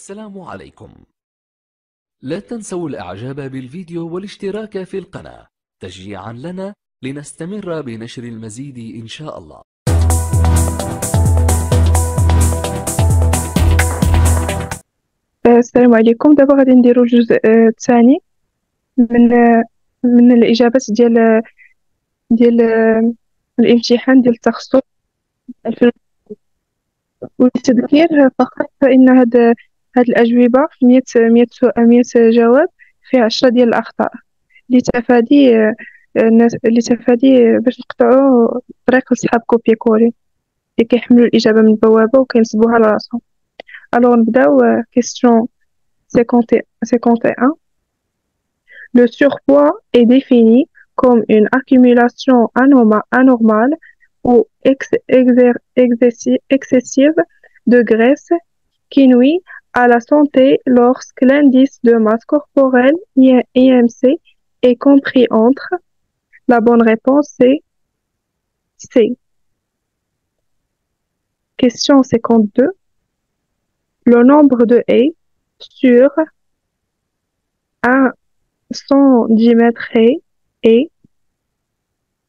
السلام عليكم. لا تنسوا الإعجاب بالفيديو والاشتراك في القناة تشجيعا لنا لنستمر بنشر المزيد إن شاء الله. السلام عليكم. دابا غادي نديرو الجزء الثاني من الإجابات ديال الامتحان ديال التخصص 2000. وللتذكير فقط فإن هاد الأجوبة في 100 جواب فيها 10 ديال الأخطاء لتفادي باش نقطعو طريق لصحاب كوبي كولي اللي كيحملوا الإجابة من البوابة وكينسبوها لراسهم. Alors نبداو question 51. Le surpoids est défini comme une accumulation anormale ou excessive de graisse qui nuit à la santé lorsque l'indice de masse corporelle IMC est compris entre. La bonne réponse c'est C. Question 52. Le nombre de haies sur un 110 mètres haies est.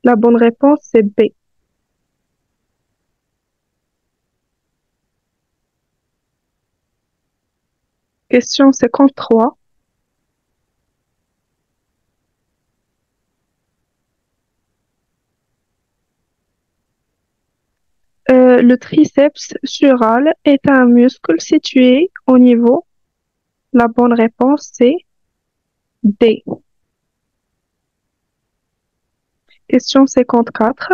La bonne réponse c'est B. Question 53. Le triceps sural est un muscle situé au niveau. La bonne réponse c'est D. Question 54.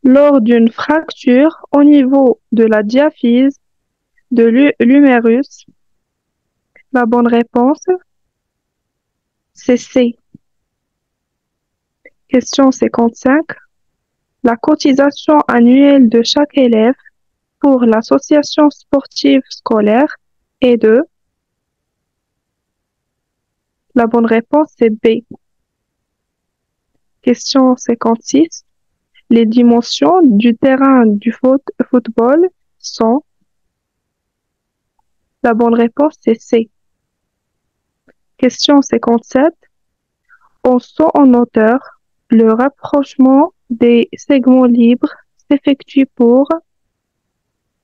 Lors d'une fracture au niveau de la diaphyse de l'humérus, la bonne réponse c'est C. Question 55. La cotisation annuelle de chaque élève pour l'association sportive scolaire est de. La bonne réponse c'est B. Question 56. Les dimensions du terrain du football sont. La bonne réponse c'est C. Question 57. En saut en hauteur, le rapprochement des segments libres s'effectue pour.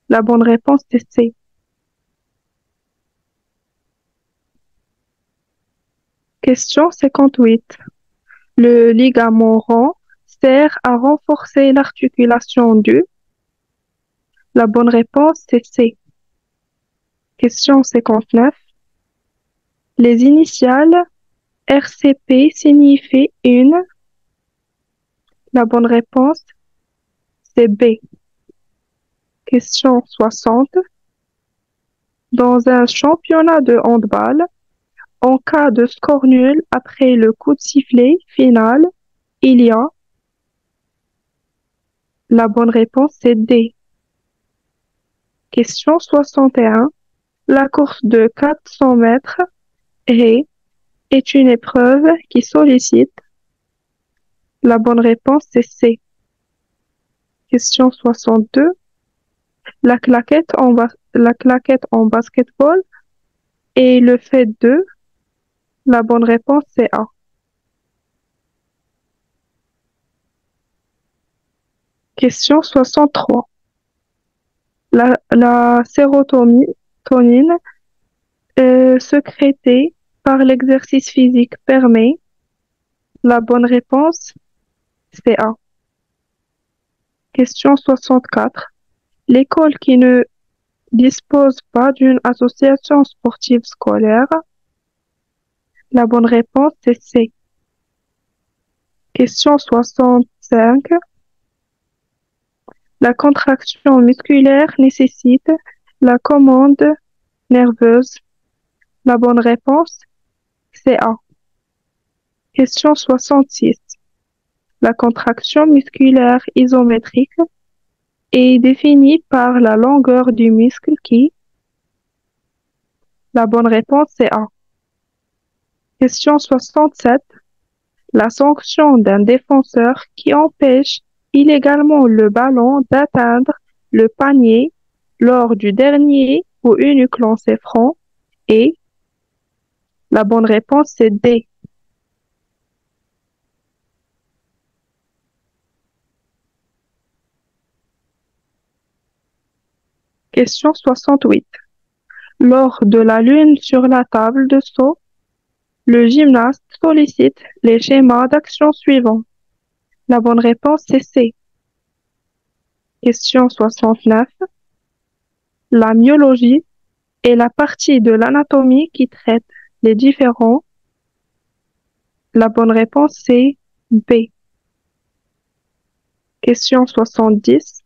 La bonne réponse c'est C. Question 58. Le ligament rond sert à renforcer l'articulation du. La bonne réponse c'est C. Question 59. Les initiales RCP signifient une. La bonne réponse c'est B. Question 60. Dans un championnat de handball, en cas de score nul après le coup de sifflet final, il y a. La bonne réponse c'est D. Question 61. La course de 400 mètres est une épreuve qui sollicite. La bonne réponse c'est C. Question 62. La claquette en basketball est le fait de. La bonne réponse c'est A. Question 63. La sérotonine sécrétée par l'exercice physique permet. La bonne réponse c'est A. Question 64. L'école qui ne dispose pas d'une association sportive scolaire. La bonne réponse c'est C. Question 65. La contraction musculaire nécessite la commande nerveuse. La bonne réponse c'est A. Question 66. La contraction musculaire isométrique est définie par la longueur du muscle qui. La bonne réponse c'est A. Question 67. La sanction d'un défenseur qui empêche illégalement le ballon d'atteindre le panier lors du dernier ou unique lancer franc. et la bonne réponse c'est D. Question 68. Lors de la lune sur la table de saut, le gymnaste sollicite les schémas d'action suivants. La bonne réponse c'est C. Question 69. La myologie est la partie de l'anatomie qui traite les différents. La bonne réponse c'est B. Question 70.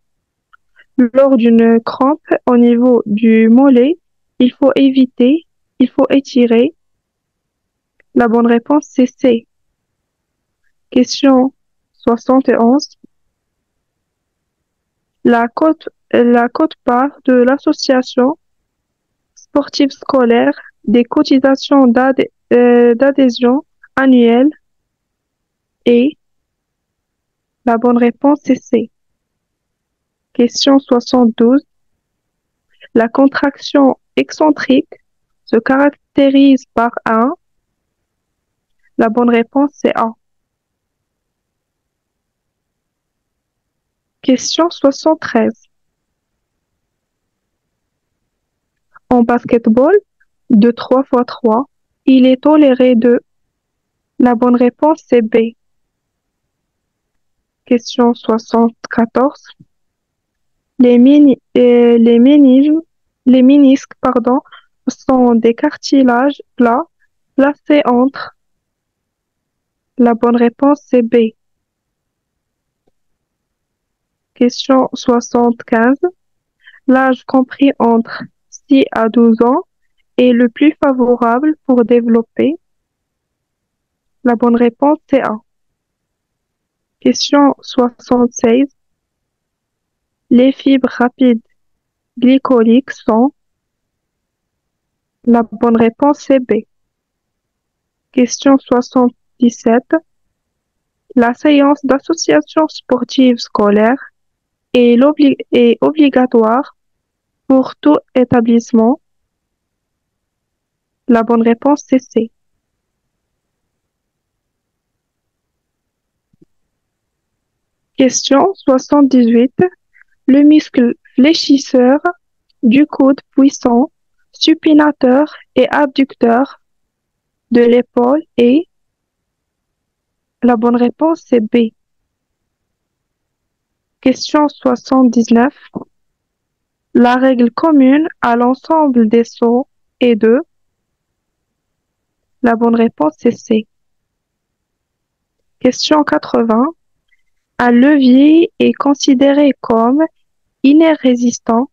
Lors d'une crampe au niveau du mollet, il faut étirer. La bonne réponse c'est C. Question 71. La quote-part de l'association sportive scolaire des cotisations d'adhésion annuelle et la bonne réponse c'est C. Question 72. La contraction excentrique se caractérise par un. La bonne réponse c'est A. Question 73. En basketball, de 3 x 3, il est toléré de. La bonne réponse c'est B. Question 74. Les ménisques, sont des cartilages plats placés entre. La bonne réponse c'est B. Question 75. L'âge compris entre 6 à 12 ans est le plus favorable pour développer. La bonne réponse c'est A. Question 76. Les fibres rapides glycoliques sont. La bonne réponse c'est B. Question 77. La séance d'association sportive scolaire est obligatoire pour tout établissement. La bonne réponse c'est C. Question 78. Le muscle fléchisseur du coude puissant, supinateur et abducteur de l'épaule est. La bonne réponse c'est B. Question 79. La règle commune à l'ensemble des sauts est de. La bonne réponse c'est C. Question 80. Un levier est considéré comme inert résistant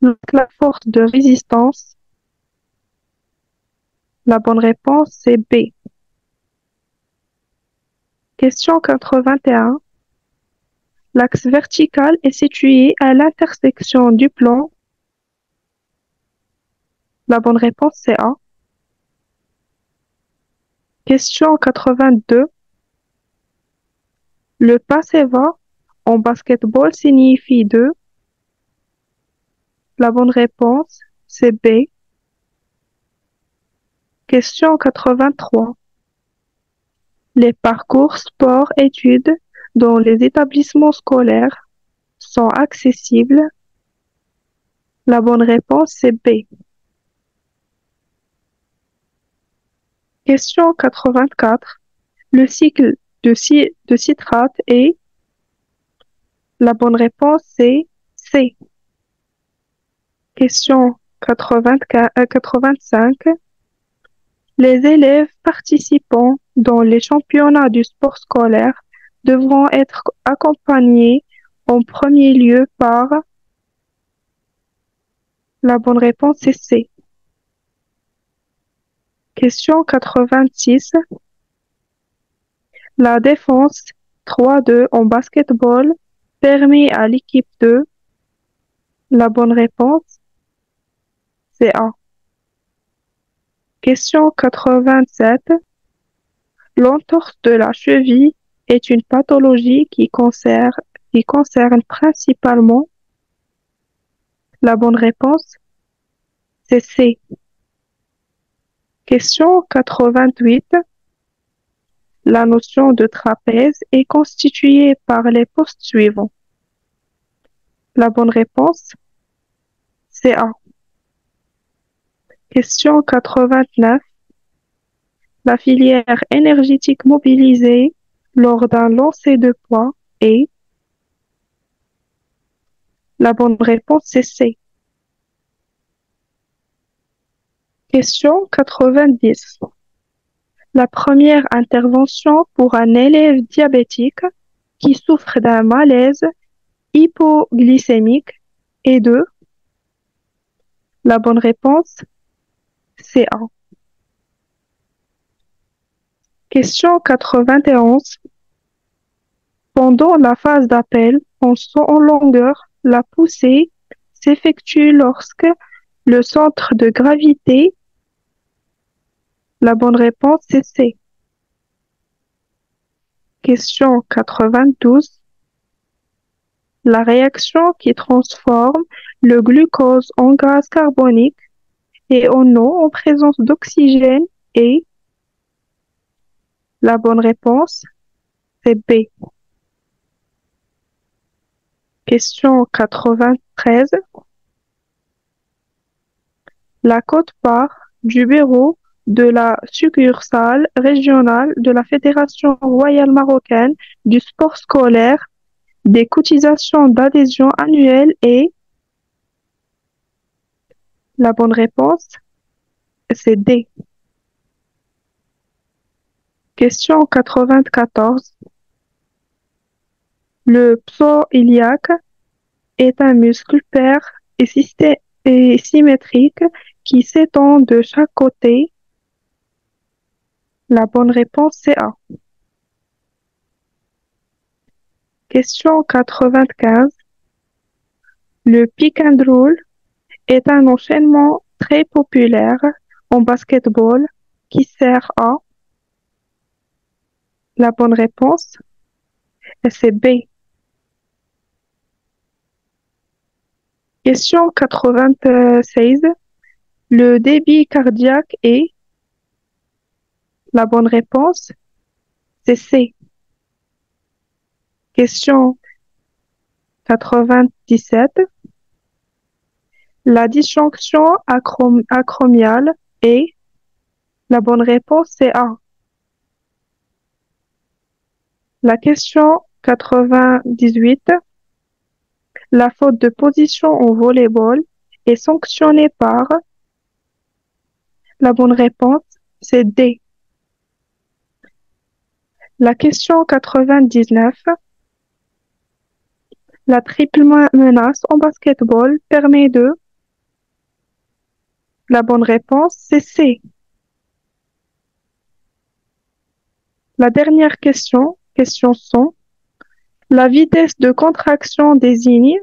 lorsque la force de résistance. La bonne réponse c'est B. Question 81. L'axe vertical est situé à l'intersection du plan. La bonne réponse c'est A. Question 82. Le passe-va en basketball signifie de. La bonne réponse c'est B. Question 83. Les parcours sport-études dans les établissements scolaires sont accessibles. La bonne réponse c'est B. Question 84. Le cycle de citrate est. La bonne réponse c'est C. Question 85. Les élèves participant dans les championnats du sport scolaire devront être accompagnés en premier lieu par. La bonne réponse c'est C. Question 86. La défense 3-2 en basketball permet à l'équipe de. La bonne réponse c'est A. Question 87. L'entorse de la cheville est une pathologie qui concerne principalement. La bonne réponse c'est C. Question 88. La notion de trapèze est constituée par les postes suivants. La bonne réponse, c'est A. Question 89. La filière énergétique mobilisée lors d'un lancer de poids est. La bonne réponse, c'est C. Question 90. La première intervention pour un élève diabétique qui souffre d'un malaise hypoglycémique est de. La bonne réponse, c'est A. Question 91. Pendant la phase d'appel en son en longueur, la poussée s'effectue lorsque le centre de gravité. La bonne réponse, c'est C. Question 92. La réaction qui transforme le glucose en gaz carbonique et en eau en présence d'oxygène est. La bonne réponse, c'est B. Question 93. La quote-part du bureau de la succursale régionale de la Fédération royale marocaine du sport scolaire des cotisations d'adhésion annuelle est. La bonne réponse, c'est D. Question 94. Le psoïliaque est un muscle pair et symétrique qui s'étend de chaque côté. La bonne réponse, c'est A. Question 95. Le pick and roll est un enchaînement très populaire en basketball qui sert à. La bonne réponse, c'est B. Question 96. Le débit cardiaque est. La bonne réponse, c'est C. Question 97. La disjonction acromiale est. La bonne réponse, c'est A. La question 98. La faute de position en volleyball est sanctionnée par. La bonne réponse, c'est D. La question 99. La triple menace en basketball permet de. La bonne réponse, c'est C. La dernière question, question 100. La vitesse de contraction désigne.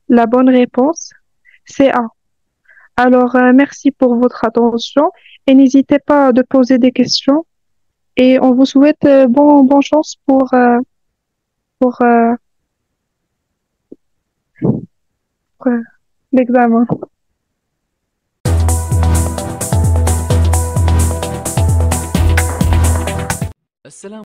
La bonne réponse, c'est A. Alors, merci pour votre attention et n'hésitez pas de poser des questions et on vous souhaite bonne chance pour, pour l'examen. السلام